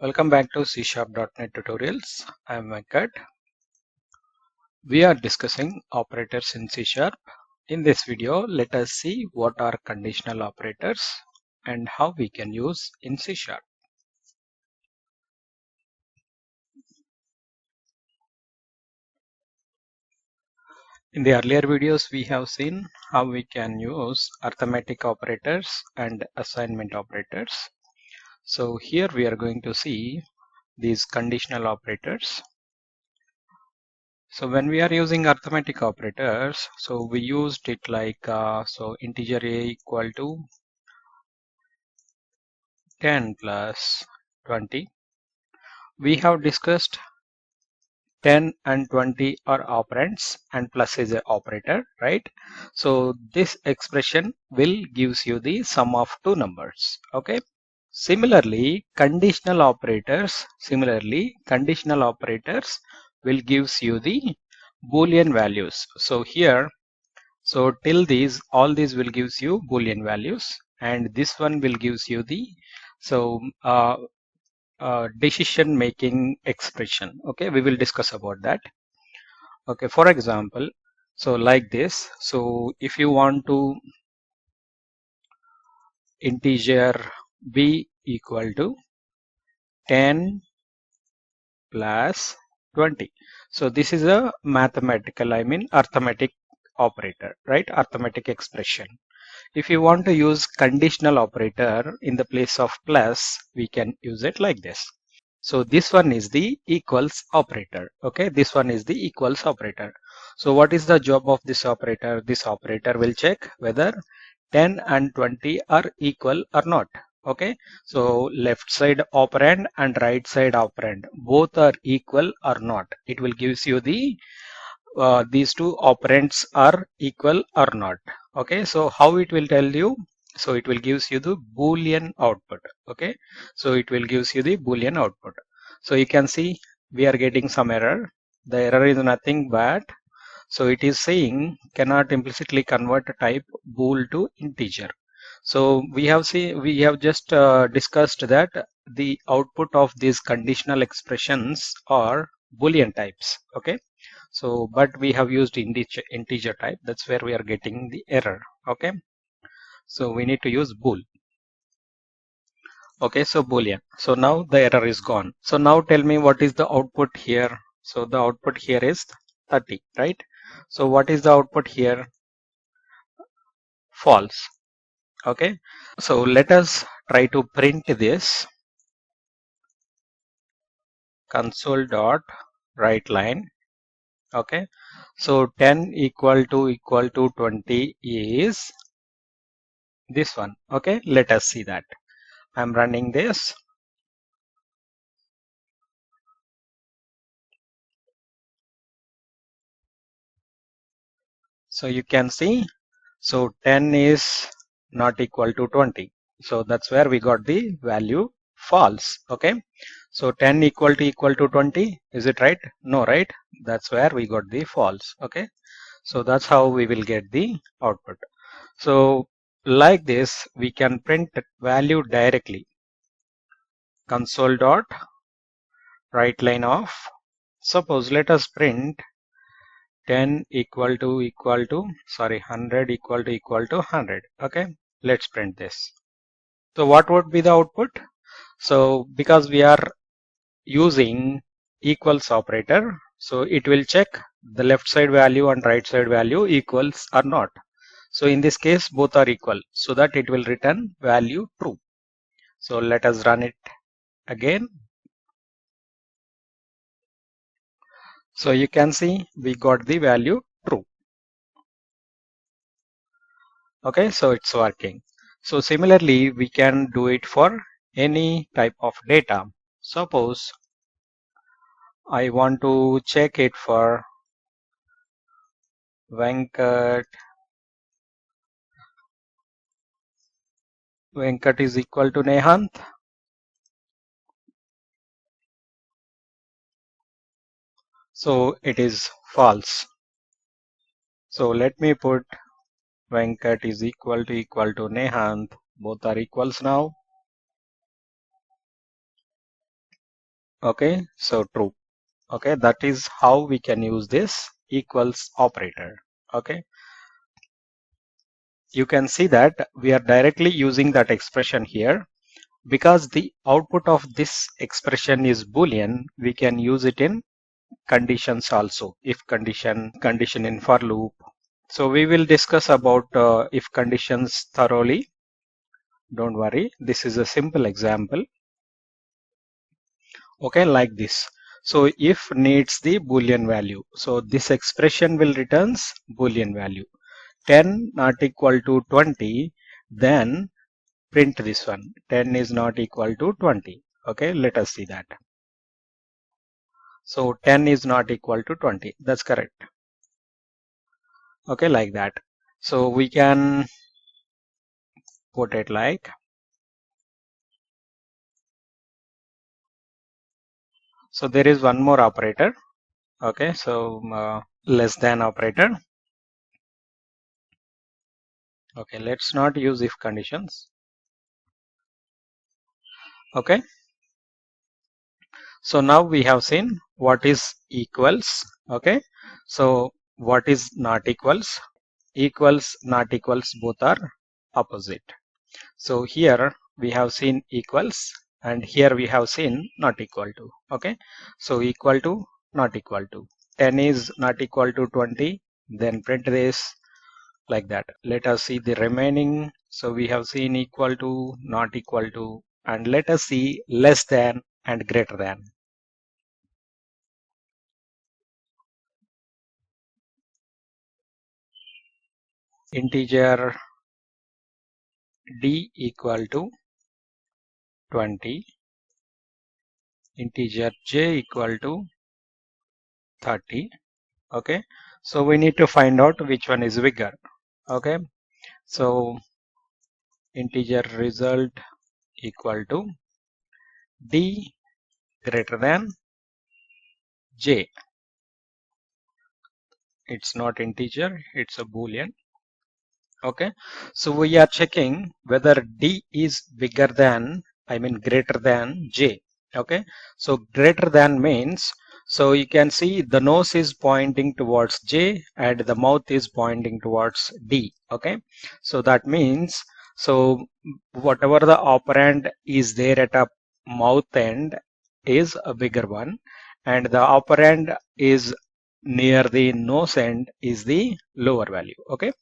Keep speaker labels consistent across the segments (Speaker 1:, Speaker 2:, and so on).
Speaker 1: Welcome back to CSharp.net tutorials. I am Venkat. We are discussing operators in C Sharp. In this video, let us see what are conditional operators and how we can use in C Sharp. In the earlier videos, we have seen how we can use arithmetic operators and assignment operators. So here we are going to see these conditional operators. So when we are using arithmetic operators, so we used it like integer a equal to 10 plus 20. We have discussed 10 and 20 are operands and plus is an operator, right? So this expression will gives you the sum of two numbers. Okay. Conditional operators will gives you the Boolean values. So here, so till these, all these will gives you Boolean values, and this one will gives you the decision making expression. Okay, we will discuss about that. Okay, for example, so like this, so if you want to integer b equal to 10 plus 20, so this is a mathematical, arithmetic operator, right? Arithmetic expression. If you want to use conditional operator in the place of plus, we can use it like this. So this one is the equals operator. Okay, this one is the equals operator. So what is the job of this operator? This operator will check whether 10 and 20 are equal or not. Okay, so left side operand and right side operand both are equal or not. It will gives you the these two operands are equal or not. Okay, so how it will tell you? So it will gives you the Boolean output. Okay, so it will gives you the Boolean output. So you can see we are getting some error. The error is nothing but, so it is saying cannot implicitly convert type bool to integer. So we have just discussed that the output of these conditional expressions are Boolean types. Okay, so but we have used integer type, that's where we are getting the error. Okay, so we need to use bool. Okay, so Boolean. So now the error is gone. So now tell me what is the output here. So the output here is 30, right? So what is the output here? False. Okay, so let us try to print this. Console dot write line. Okay, so 10 equal to 20 is this one. Okay, let us see that. I'm running this. So you can see, so 10 is not equal to 20. So that's where we got the value false. Okay, so 10 equal to 20, is it right? No, right? That's where we got the false. Okay, so that's how we will get the output. So like this, we can print value directly. Console dot write line of, suppose let us print 10 equal to 100 equal to 100. Okay, let's print this. So what would be the output? So because we are using equals operator, so it will check the left side value and right side value equals or not. So in this case both are equal, so that it will return value true. So let us run it again. So you can see we got the value true. Okay, so it's working. So similarly, we can do it for any type of data. Suppose I want to check it for Venkat. Venkat is equal to Nehant. So it is false. So let me put Venkat is equal to Nehant. Both are equals now. Okay, so true. Okay, that is how we can use this equals operator. Okay, you can see that we are directly using that expression here. Because the output of this expression is Boolean, we can use it in conditions also, if condition in for loop. So we will discuss about if conditions thoroughly. Don't worry, this is a simple example. Okay, like this. So if needs the Boolean value, so this expression will returns Boolean value. 10 not equal to 20, then print this one. 10 is not equal to 20. Okay, let us see that. So 10 is not equal to 20. That's correct. Okay, like that. So we can put it like, so there is one more operator. Okay, so less than operator. Okay, let's not use if conditions. Okay, so now we have seen what is equals. Okay, so what is not equals? Equals, not equals, both are opposite. So here we have seen equals and here we have seen not equal to. Okay, so equal to, not equal to. 10 is not equal to 20, then print this like that. Let us see the remaining. So we have seen equal to, not equal to, and let us see less than and greater than. Integer d equal to 20, integer j equal to 30. Okay, so we need to find out which one is bigger. Okay, so integer result equal to d greater than j. It's not integer, it's a boolean. Okay, so we are checking whether d is bigger than, I mean greater than j. Okay, so greater than means, so you can see the nose is pointing towards j and the mouth is pointing towards d. Okay, so that means, so whatever the operand is there at a mouth end is a bigger one, and the operand is near the nose end is the lower value. Okay,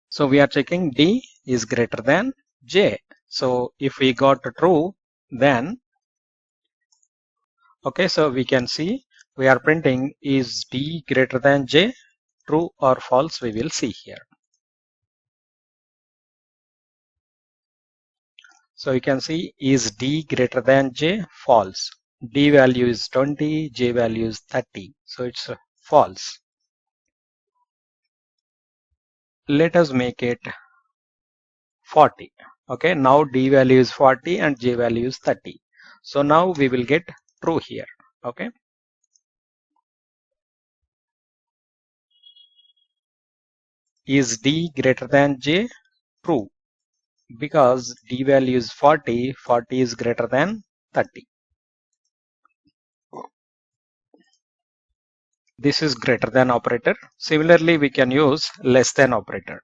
Speaker 1: so we are checking d is greater than j. So if we got true, then okay, so we can see we are printing is d greater than j, true or false, we will see here. So you can see is d greater than j, false. D value is 20, j value is 30. So it's false. Let us make it 40. Okay, now d value is 40 and j value is 30. So now we will get true here. Okay. Is d greater than j? True, because d value is 40, 40 is greater than 30. This is greater than operator. Similarly, we can use less than operator.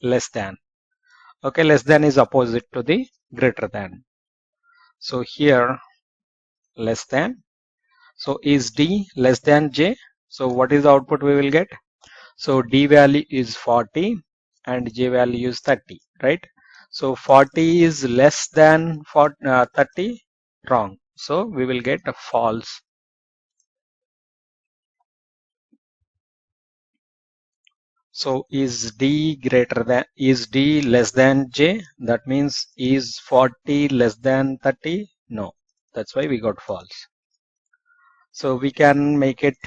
Speaker 1: Less than. Okay, less than is opposite to the greater than. So here less than. So is d less than j? So what is the output we will get? So d value is 40 and j value is 30, right? So 40 is less than 30, wrong. So we will get a false. So is d greater than, is d less than j? That means is 40 less than 30? No, that's why we got false. So we can make it,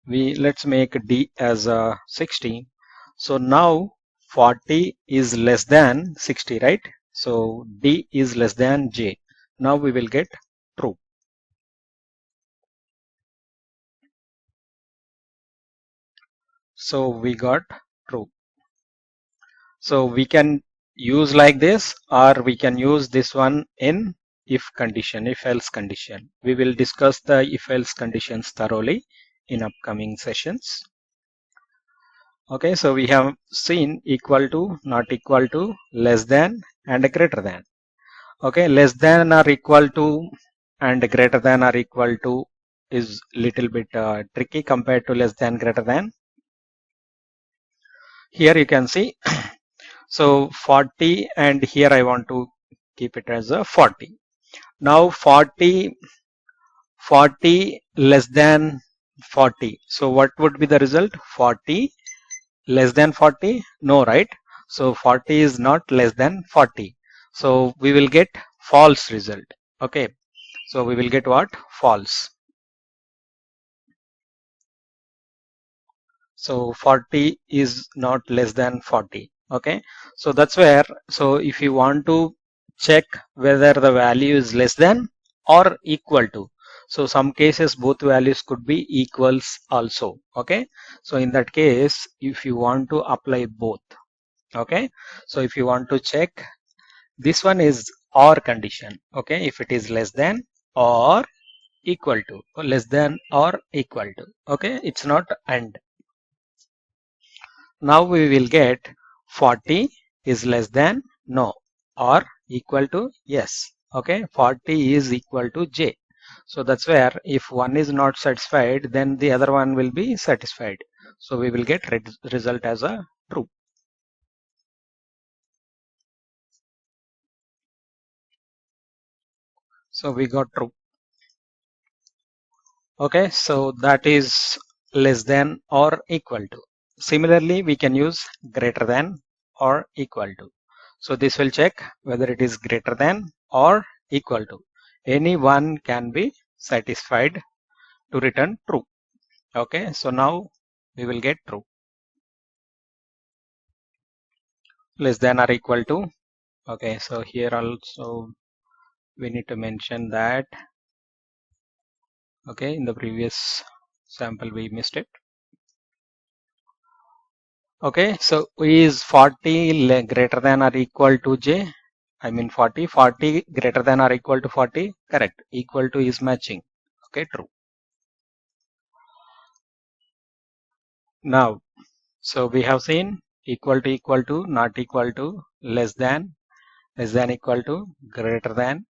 Speaker 1: let's make d as 60. So now 40 is less than 60, right? So d is less than j. Now we will get true. So we got true. So we can use like this, or we can use this one in if condition, if else condition. We will discuss the if else conditions thoroughly in upcoming sessions. Okay, so we have seen equal to, not equal to, less than, and greater than. Okay, less than or equal to and greater than or equal to is little bit tricky compared to less than, greater than. Here you can see, so 40, and here I want to keep it as a 40. Now 40 less than 40. So what would be the result? 40 less than 40? No, right? So 40 is not less than 40. So we will get false result. Okay. So we will get what? False. So 40 is not less than 40. Okay. So that's where, so if you want to check whether the value is less than or equal to, so some cases both values could be equals also. Okay. So in that case, if you want to apply both, okay, so if you want to check, this one is or condition. Okay, if it is less than or equal to, or less than or equal to. Okay, it's not and. Now we will get 40 is less than no, or equal to yes. Okay, 40 is equal to j. So that's where if one is not satisfied, then the other one will be satisfied. So we will get result as a true. So we got true. Okay, so that is less than or equal to. Similarly, we can use greater than or equal to. So this will check whether it is greater than or equal to. Any one can be satisfied to return true. Okay, so now we will get true. Less than or equal to. Okay, so here also we need to mention that. Okay, in the previous sample we missed it. Okay, so is 40 greater than or equal to j? I mean 40 greater than or equal to 40? Correct. Equal to is matching. Okay, true. Now, so we have seen equal to, not equal to, less than equal to, greater than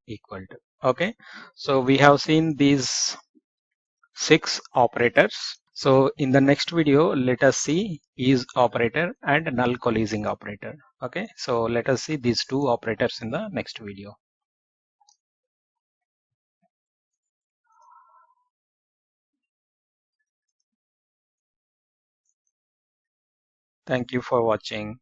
Speaker 1: equal to. Okay, so we have seen these 6 operators. So in the next video, let us see is operator and null coalescing operator. Okay, so let us see these 2 operators in the next video. Thank you for watching.